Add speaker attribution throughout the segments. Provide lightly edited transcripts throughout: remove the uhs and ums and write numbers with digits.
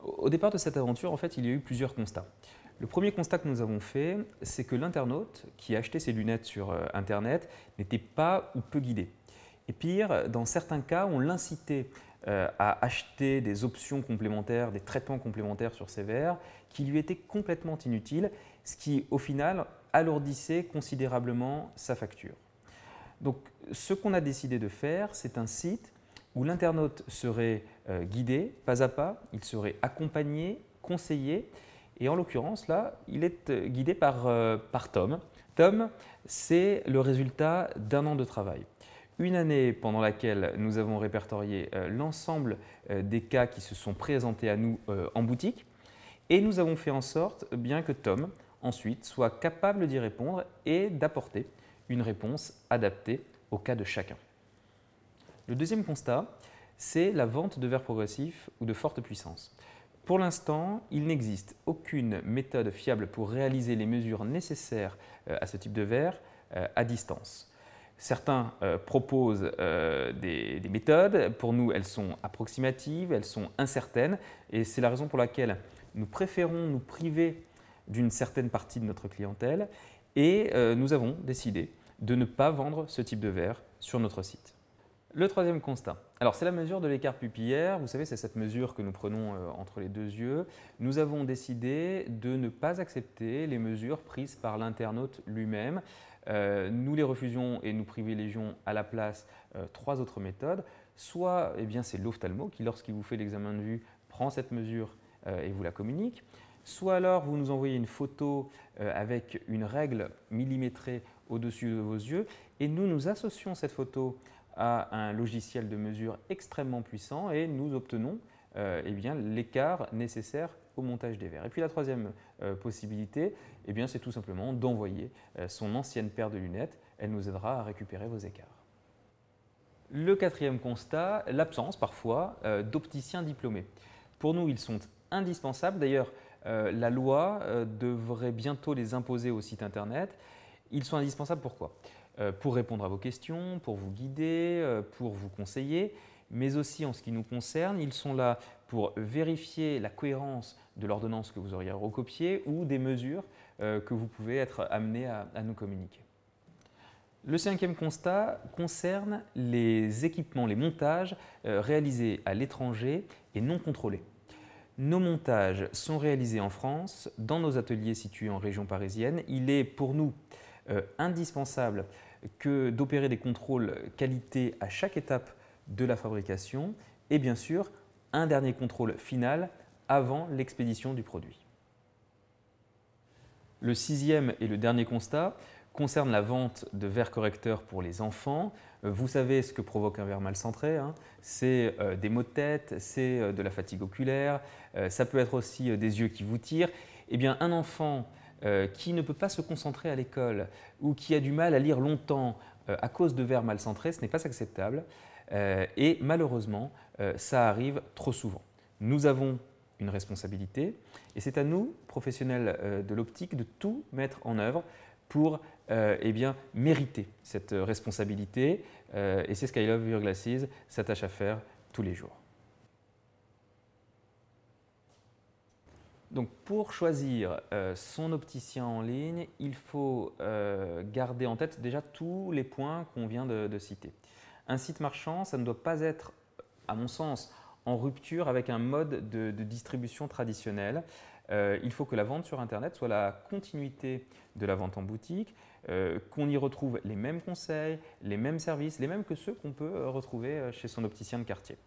Speaker 1: Au départ de cette aventure, en fait, il y a eu plusieurs constats. Le premier constat que nous avons fait, c'est que l'internaute qui achetait ses lunettes sur Internet n'était pas ou peu guidé. Et pire, dans certains cas, on l'incitait à acheter des options complémentaires, des traitements complémentaires sur ses verres qui lui étaient complètement inutiles, ce qui, au final, alourdissait considérablement sa facture. Donc, ce qu'on a décidé de faire, c'est un site où l'internaute serait guidé pas à pas, il serait accompagné, conseillé, et en l'occurrence, là, il est guidé par Tom. Tom, c'est le résultat d'un an de travail. Une année pendant laquelle nous avons répertorié l'ensemble des cas qui se sont présentés à nous en boutique, et nous avons fait en sorte bien que Tom, ensuite, soit capable d'y répondre et d'apporter une réponse adaptée au cas de chacun. Le deuxième constat, c'est la vente de verres progressifs ou de forte puissance. Pour l'instant, il n'existe aucune méthode fiable pour réaliser les mesures nécessaires à ce type de verre à distance. Certains proposent des méthodes. Pour nous, elles sont approximatives, elles sont incertaines et c'est la raison pour laquelle nous préférons nous priver d'une certaine partie de notre clientèle et nous avons décidé de ne pas vendre ce type de verre sur notre site. Le troisième constat, alors c'est la mesure de l'écart pupillaire. Vous savez, c'est cette mesure que nous prenons entre les deux yeux. Nous avons décidé de ne pas accepter les mesures prises par l'internaute lui-même. Nous les refusions et nous privilégions à la place trois autres méthodes. Soit c'est l'ophtalmo qui, lorsqu'il vous fait l'examen de vue, prend cette mesure et vous la communique. Soit alors vous nous envoyez une photo avec une règle millimétrée au-dessus de vos yeux et nous associons cette photo à un logiciel de mesure extrêmement puissant et nous obtenons l'écart nécessaire au montage des verres. Et puis la troisième possibilité, c'est tout simplement d'envoyer son ancienne paire de lunettes. Elle nous aidera à récupérer vos écarts. Le quatrième constat, l'absence parfois d'opticiens diplômés. Pour nous, ils sont indispensables. D'ailleurs, la loi devrait bientôt les imposer au site internet. Ils sont indispensables pourquoi ? Pour répondre à vos questions, pour vous guider, pour vous conseiller, mais aussi en ce qui nous concerne, ils sont là pour vérifier la cohérence de l'ordonnance que vous auriez recopiée ou des mesures que vous pouvez être amené à nous communiquer. Le cinquième constat concerne les équipements, les montages réalisés à l'étranger et non contrôlés. Nos montages sont réalisés en France, dans nos ateliers situés en région parisienne. Il est pour nous indispensable d'opérer des contrôles qualité à chaque étape de la fabrication et bien sûr un dernier contrôle final avant l'expédition du produit. Le sixième et le dernier constat concerne la vente de verres correcteurs pour les enfants. Vous savez ce que provoque un verre mal centré, hein. C'est des maux de tête, c'est de la fatigue oculaire, ça peut être aussi des yeux qui vous tirent. Un enfant qui ne peut pas se concentrer à l'école ou qui a du mal à lire longtemps à cause de verres mal centrés, ce n'est pas acceptable et malheureusement, ça arrive trop souvent. Nous avons une responsabilité et c'est à nous, professionnels de l'optique, de tout mettre en œuvre pour mériter cette responsabilité et c'est ce qu'I Love Your Glasses s'attache à faire tous les jours. Donc pour choisir son opticien en ligne, il faut garder en tête déjà tous les points qu'on vient de citer. Un site marchand, ça ne doit pas être, à mon sens, en rupture avec un mode de distribution traditionnel. Il faut que la vente sur Internet soit la continuité de la vente en boutique, qu'on y retrouve les mêmes conseils, les mêmes services, les mêmes que ceux qu'on peut retrouver chez son opticien de quartier.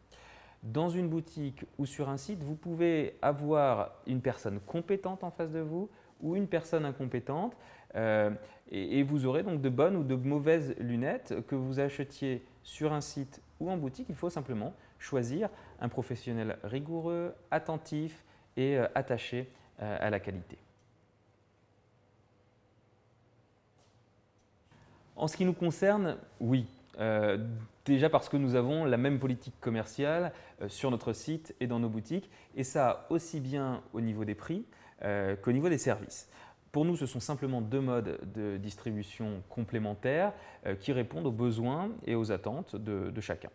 Speaker 1: Dans une boutique ou sur un site, vous pouvez avoir une personne compétente en face de vous ou une personne incompétente et vous aurez donc de bonnes ou de mauvaises lunettes que vous achetiez sur un site ou en boutique. Il faut simplement choisir un professionnel rigoureux, attentif et attaché à la qualité. En ce qui nous concerne, oui. Déjà parce que nous avons la même politique commerciale sur notre site et dans nos boutiques et ça aussi bien au niveau des prix qu'au niveau des services. Pour nous, ce sont simplement deux modes de distribution complémentaires qui répondent aux besoins et aux attentes de chacun.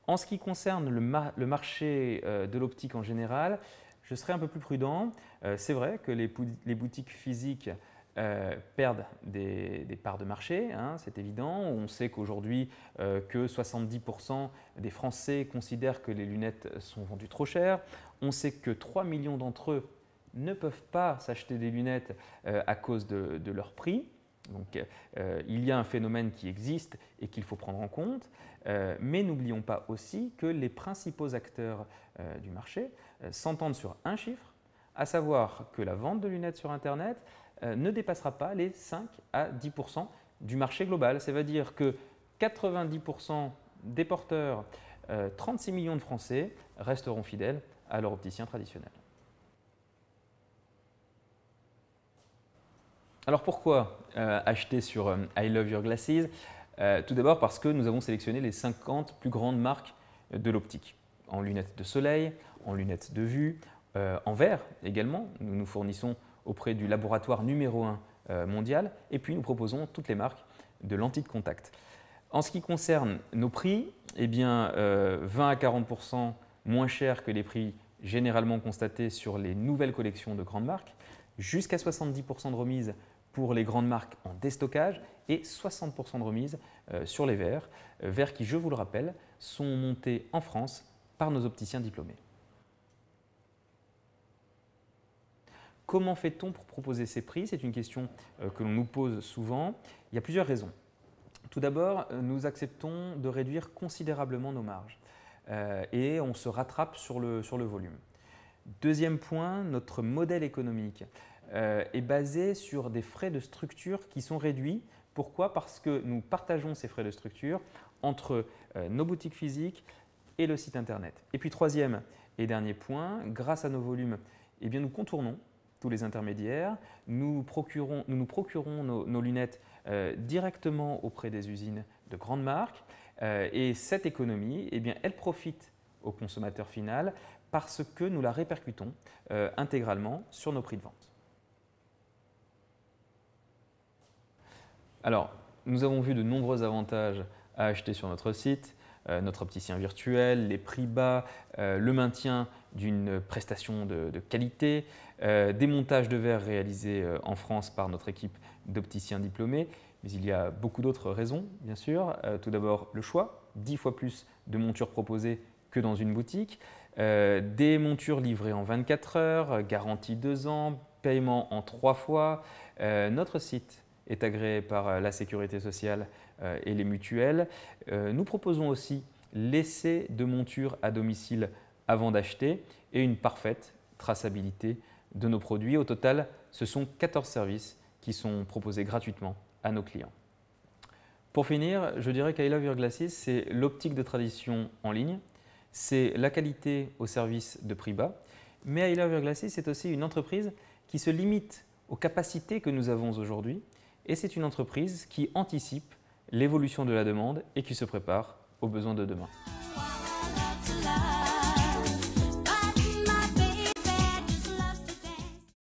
Speaker 1: En ce qui concerne le marché de l'optique en général, je serais un peu plus prudent. C'est vrai que les boutiques physiques perdent des parts de marché, hein, c'est évident. On sait qu'aujourd'hui, que 70% des Français considèrent que les lunettes sont vendues trop chères. On sait que 3 millions d'entre eux ne peuvent pas s'acheter des lunettes à cause de leur prix. Donc, il y a un phénomène qui existe et qu'il faut prendre en compte. Mais n'oublions pas aussi que les principaux acteurs du marché s'entendent sur un chiffre, à savoir que la vente de lunettes sur Internet ne dépassera pas les 5 à 10% du marché global. Ça veut dire que 90% des porteurs, 36 millions de Français, resteront fidèles à leur opticien traditionnel. Alors pourquoi acheter sur I Love Your Glasses? Tout d'abord parce que nous avons sélectionné les 50 plus grandes marques de l'optique, en lunettes de soleil, en lunettes de vue, en verre également. Nous nous fournissons auprès du laboratoire numéro 1 mondial et puis nous proposons toutes les marques de lentilles de contact. En ce qui concerne nos prix, eh bien, 20 à 40% moins chers que les prix généralement constatés sur les nouvelles collections de grandes marques, jusqu'à 70% de remise pour les grandes marques en déstockage et 60% de remise sur les verres, verres qui, je vous le rappelle, sont montés en France par nos opticiens diplômés. Comment fait-on pour proposer ces prix? C'est une question que l'on nous pose souvent. Il y a plusieurs raisons. Tout d'abord, nous acceptons de réduire considérablement nos marges et on se rattrape sur le volume. Deuxième point, notre modèle économique est basé sur des frais de structure qui sont réduits. Pourquoi? Parce que nous partageons ces frais de structure entre nos boutiques physiques et le site internet. Et puis troisième et dernier point, grâce à nos volumes, eh bien, nous contournons tous les intermédiaires, nous nous procurons nos lunettes directement auprès des usines de grandes marques et cette économie, eh bien, elle profite au consommateur final parce que nous la répercutons intégralement sur nos prix de vente. Alors, nous avons vu de nombreux avantages à acheter sur notre site, notre opticien virtuel, les prix bas, le maintien d'une prestation de qualité, des montages de verres réalisés en France par notre équipe d'opticiens diplômés. Mais il y a beaucoup d'autres raisons, bien sûr. Tout d'abord, le choix, 10 fois plus de montures proposées que dans une boutique, des montures livrées en 24 heures, garantie 2 ans, paiement en 3 fois. Notre site est agréé par la sécurité sociale et les mutuelles. Nous proposons aussi l'essai de monture à domicile avant d'acheter et une parfaite traçabilité de nos produits. Au total, ce sont 14 services qui sont proposés gratuitement à nos clients. Pour finir, je dirais qu'I Love Your Glasses, c'est l'optique de tradition en ligne, c'est la qualité au service de prix bas, mais I Love Your Glasses, c'est aussi une entreprise qui se limite aux capacités que nous avons aujourd'hui et c'est une entreprise qui anticipe l'évolution de la demande et qui se prépare aux besoins de demain.